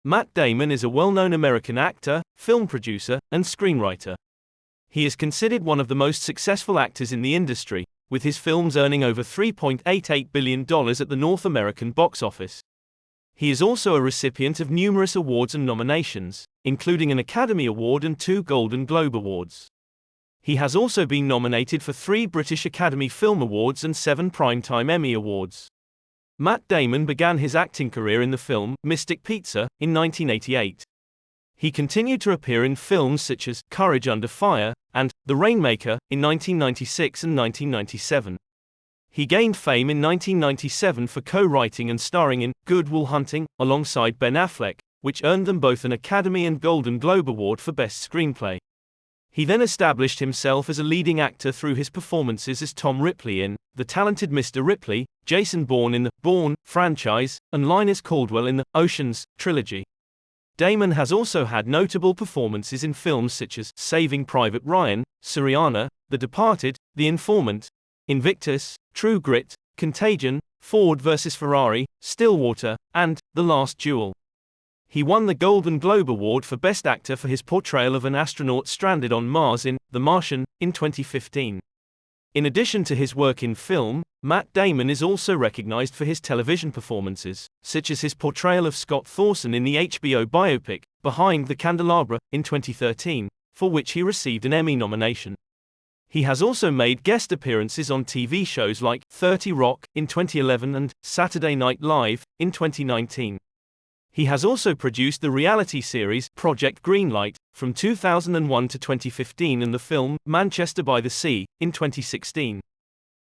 Matt Damon is a well-known American actor, film producer, and screenwriter. He is considered one of the most successful actors in the industry, with his films earning over $3.88 billion at the North American box office. He is also a recipient of numerous awards and nominations, including an Academy Award and 2 Golden Globe Awards. He has also been nominated for 3 British Academy Film Awards and 7 Primetime Emmy Awards. Matt Damon began his acting career in the film Mystic Pizza in 1988. He continued to appear in films such as Courage Under Fire and The Rainmaker in 1996 and 1997. He gained fame in 1997 for co-writing and starring in Good Will Hunting alongside Ben Affleck, which earned them both an Academy and Golden Globe Award for Best Screenplay. He then established himself as a leading actor through his performances as Tom Ripley in The Talented Mr. Ripley, Jason Bourne in the Bourne franchise, and Linus Caldwell in the Ocean's trilogy. Damon has also had notable performances in films such as Saving Private Ryan, Syriana, The Departed, The Informant, Invictus, True Grit, Contagion, Ford vs. Ferrari, Stillwater, and The Last Duel. He won the Golden Globe Award for Best Actor for his portrayal of an astronaut stranded on Mars in The Martian in 2015. In addition to his work in film, Matt Damon is also recognized for his television performances, such as his portrayal of Scott Thorson in the HBO biopic Behind the Candelabra in 2013, for which he received an Emmy nomination. He has also made guest appearances on TV shows like 30 Rock in 2011 and Saturday Night Live in 2019. He has also produced the reality series Project Greenlight from 2001 to 2015 and the film Manchester by the Sea in 2016.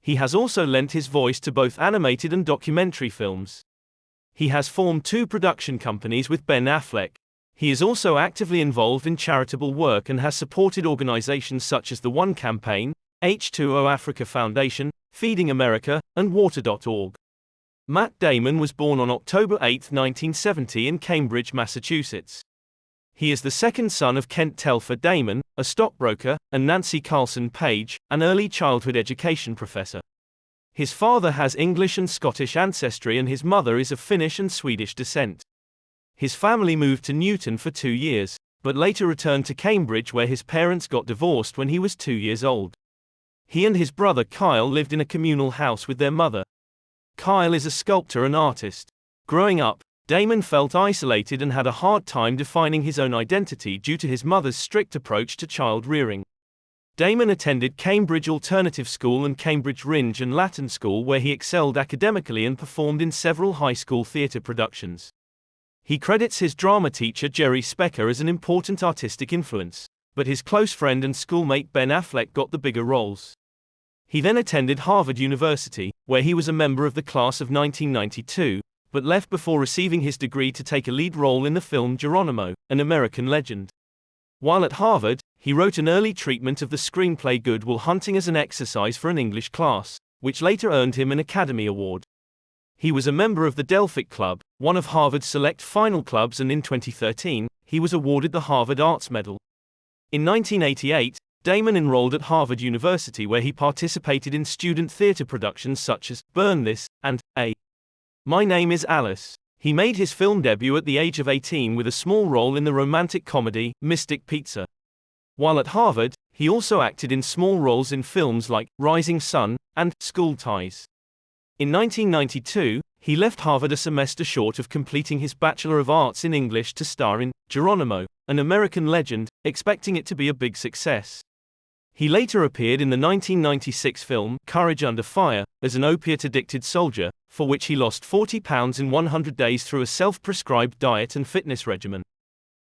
He has also lent his voice to both animated and documentary films. He has formed 2 production companies with Ben Affleck. He is also actively involved in charitable work and has supported organizations such as the One Campaign, H2O Africa Foundation, Feeding America, and Water.org. Matt Damon was born on October 8, 1970 in Cambridge, Massachusetts. He is the second son of Kent Telfer Damon, a stockbroker, and Nancy Carlson Page, an early childhood education professor. His father has English and Scottish ancestry and his mother is of Finnish and Swedish descent. His family moved to Newton for 2 years, but later returned to Cambridge where his parents got divorced when he was 2 years old. He and his brother Kyle lived in a communal house with their mother. Kyle is a sculptor and artist. Growing up, Damon felt isolated and had a hard time defining his own identity due to his mother's strict approach to child rearing. Damon attended Cambridge Alternative School and Cambridge Ringe and Latin School where he excelled academically and performed in several high school theatre productions. He credits his drama teacher Jerry Specker as an important artistic influence, but his close friend and schoolmate Ben Affleck got the bigger roles. He then attended Harvard University, where he was a member of the class of 1992, but left before receiving his degree to take a lead role in the film Geronimo, An American Legend. While at Harvard, he wrote an early treatment of the screenplay Good Will Hunting as an exercise for an English class, which later earned him an Academy Award. He was a member of the Delphic Club, one of Harvard's select final clubs, and in 2013, he was awarded the Harvard Arts Medal. In 1988, Damon enrolled at Harvard University where he participated in student theater productions such as Burn This and A. My Name is Alice. He made his film debut at the age of 18 with a small role in the romantic comedy Mystic Pizza. While at Harvard, he also acted in small roles in films like Rising Sun and School Ties. In 1992, he left Harvard a semester short of completing his Bachelor of Arts in English to star in Geronimo, An American Legend, expecting it to be a big success. He later appeared in the 1996 film Courage Under Fire as an opiate-addicted soldier, for which he lost 40 pounds in 100 days through a self-prescribed diet and fitness regimen.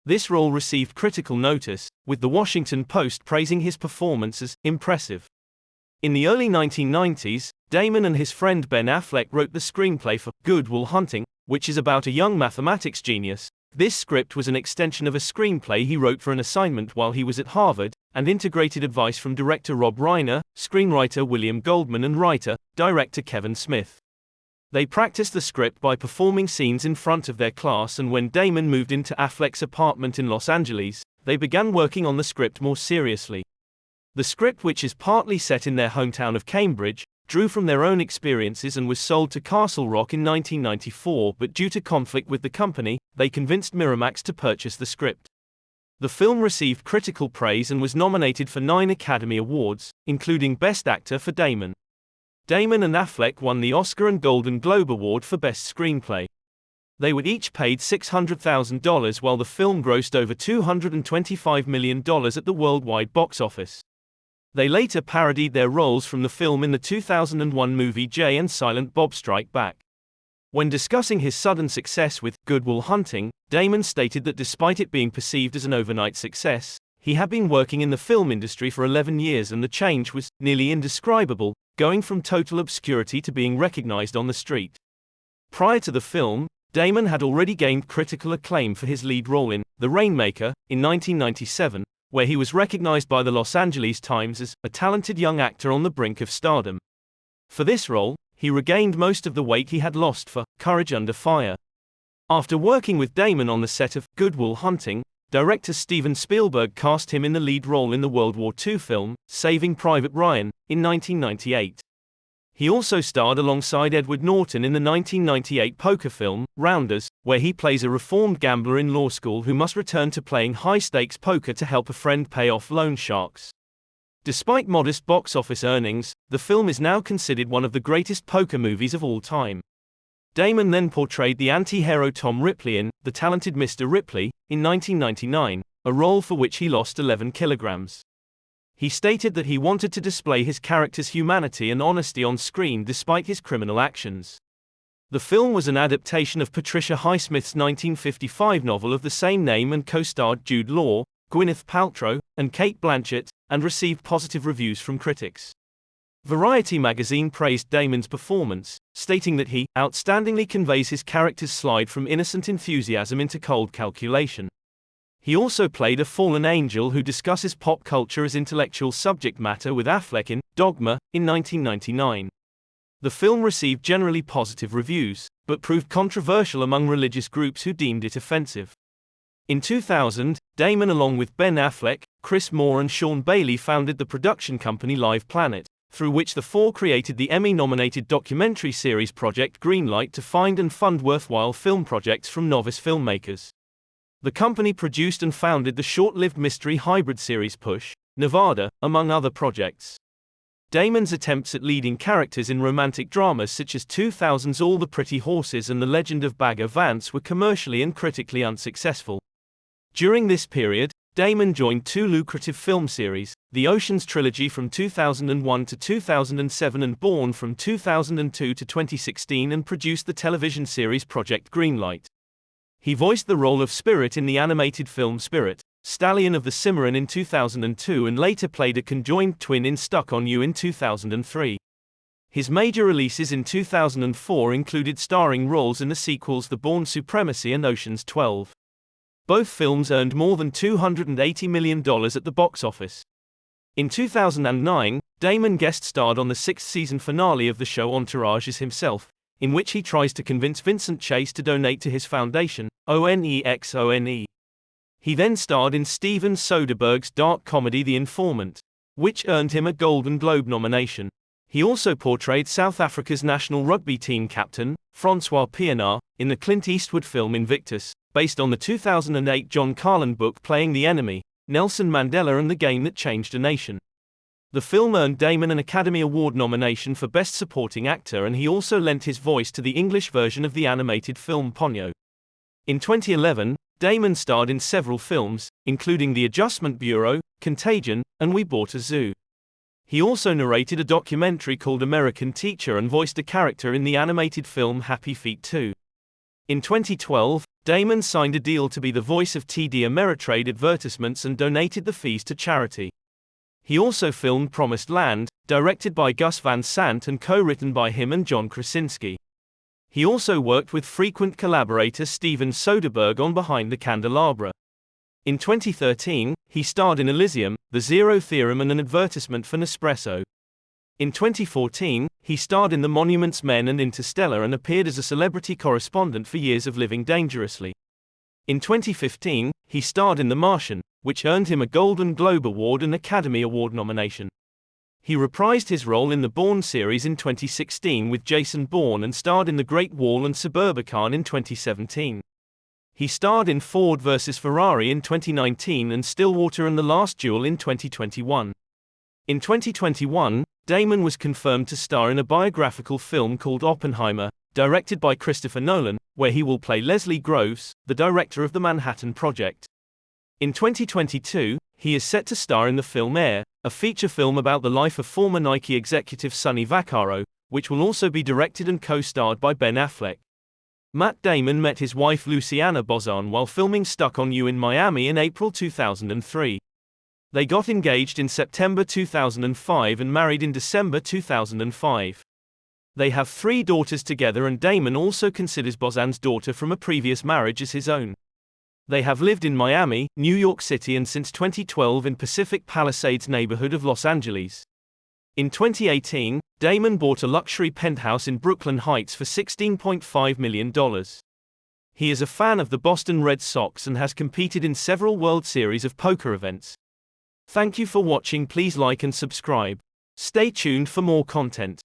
This role received critical notice, with The Washington Post praising his performance as impressive. In the early 1990s, Damon and his friend Ben Affleck wrote the screenplay for Good Will Hunting, which is about a young mathematics genius. This script was an extension of a screenplay he wrote for an assignment while he was at Harvard, and integrated advice from director Rob Reiner, screenwriter William Goldman and writer-director Kevin Smith. They practiced the script by performing scenes in front of their class, and when Damon moved into Affleck's apartment in Los Angeles, they began working on the script more seriously. The script, which is partly set in their hometown of Cambridge, drew from their own experiences and was sold to Castle Rock in 1994, but due to conflict with the company, they convinced Miramax to purchase the script. The film received critical praise and was nominated for 9 Academy Awards, including Best Actor for Damon. Damon and Affleck won the Oscar and Golden Globe Award for Best Screenplay. They were each paid $600,000 while the film grossed over $225 million at the worldwide box office. They later parodied their roles from the film in the 2001 movie Jay and Silent Bob Strike Back. When discussing his sudden success with Good Will Hunting, Damon stated that despite it being perceived as an overnight success, he had been working in the film industry for 11 years and the change was nearly indescribable, going from total obscurity to being recognized on the street. Prior to the film, Damon had already gained critical acclaim for his lead role in The Rainmaker, in 1997, where he was recognized by the Los Angeles Times as a talented young actor on the brink of stardom. For this role, he regained most of the weight he had lost for Courage Under Fire. After working with Damon on the set of Good Will Hunting, director Steven Spielberg cast him in the lead role in the World War II film Saving Private Ryan, in 1998. He also starred alongside Edward Norton in the 1998 poker film, Rounders, where he plays a reformed gambler in law school who must return to playing high-stakes poker to help a friend pay off loan sharks. Despite modest box office earnings, the film is now considered one of the greatest poker movies of all time. Damon then portrayed the anti-hero Tom Ripley in The Talented Mr. Ripley, in 1999, a role for which he lost 11 kilograms. He stated that he wanted to display his character's humanity and honesty on screen despite his criminal actions. The film was an adaptation of Patricia Highsmith's 1955 novel of the same name and co-starred Jude Law, Gwyneth Paltrow, and Cate Blanchett, and received positive reviews from critics. Variety magazine praised Damon's performance, stating that he outstandingly conveys his character's slide from innocent enthusiasm into cold calculation. He also played a fallen angel who discusses pop culture as intellectual subject matter with Affleck in Dogma, in 1999. The film received generally positive reviews, but proved controversial among religious groups who deemed it offensive. In 2000, Damon along with Ben Affleck, Chris Moore and Sean Bailey founded the production company Live Planet, through which the four created the Emmy-nominated documentary series Project Greenlight to find and fund worthwhile film projects from novice filmmakers. The company produced and founded the short-lived mystery hybrid series Push, Nevada, among other projects. Damon's attempts at leading characters in romantic dramas such as 2000's All the Pretty Horses and The Legend of Bagger Vance were commercially and critically unsuccessful. During this period, Damon joined 2 lucrative film series, the Ocean's Trilogy from 2001 to 2007 and Bourne from 2002 to 2016 and produced the television series Project Greenlight. He voiced the role of Spirit in the animated film Spirit, Stallion of the Cimarron in 2002 and later played a conjoined twin in Stuck on You in 2003. His major releases in 2004 included starring roles in the sequels The Bourne Supremacy and Ocean's 12. Both films earned more than $280 million at the box office. In 2009, Damon guest-starred on the 6th season finale of the show Entourage as himself, in which he tries to convince Vincent Chase to donate to his foundation, ONEXONE. He then starred in Steven Soderbergh's dark comedy The Informant, which earned him a Golden Globe nomination. He also portrayed South Africa's national rugby team captain, Francois Pienaar, in the Clint Eastwood film Invictus, based on the 2008 John Carlin book Playing the Enemy, Nelson Mandela and the Game That Changed a Nation. The film earned Damon an Academy Award nomination for Best Supporting Actor and he also lent his voice to the English version of the animated film Ponyo. In 2011, Damon starred in several films, including The Adjustment Bureau, Contagion, and We Bought a Zoo. He also narrated a documentary called American Teacher and voiced a character in the animated film Happy Feet 2. In 2012, Damon signed a deal to be the voice of TD Ameritrade advertisements and donated the fees to charity. He also filmed Promised Land, directed by Gus Van Sant and co-written by him and John Krasinski. He also worked with frequent collaborator Steven Soderbergh on Behind the Candelabra. In 2013, he starred in Elysium, The Zero Theorem and an advertisement for Nespresso. In 2014, he starred in The Monuments Men and Interstellar and appeared as a celebrity correspondent for Years of Living Dangerously. In 2015, he starred in The Martian, which earned him a Golden Globe Award and Academy Award nomination. He reprised his role in the Bourne series in 2016 with Jason Bourne and starred in The Great Wall and Suburbicon in 2017. He starred in Ford vs. Ferrari in 2019 and Stillwater and The Last Duel in 2021. In 2021, Damon was confirmed to star in a biographical film called Oppenheimer, directed by Christopher Nolan, where he will play Leslie Groves, the director of the Manhattan Project. In 2022, he is set to star in the film Air, a feature film about the life of former Nike executive Sonny Vaccaro, which will also be directed and co-starred by Ben Affleck. Matt Damon met his wife Luciana Bozan while filming Stuck on You in Miami in April 2003. They got engaged in September 2005 and married in December 2005. They have 3 daughters together, and Damon also considers Bozan's daughter from a previous marriage as his own. They have lived in Miami, New York City and since 2012 in Pacific Palisades neighborhood of Los Angeles. In 2018, Damon bought a luxury penthouse in Brooklyn Heights for $16.5 million. He is a fan of the Boston Red Sox and has competed in several World Series of Poker events. Thank you for watching. Please like and subscribe. Stay tuned for more content.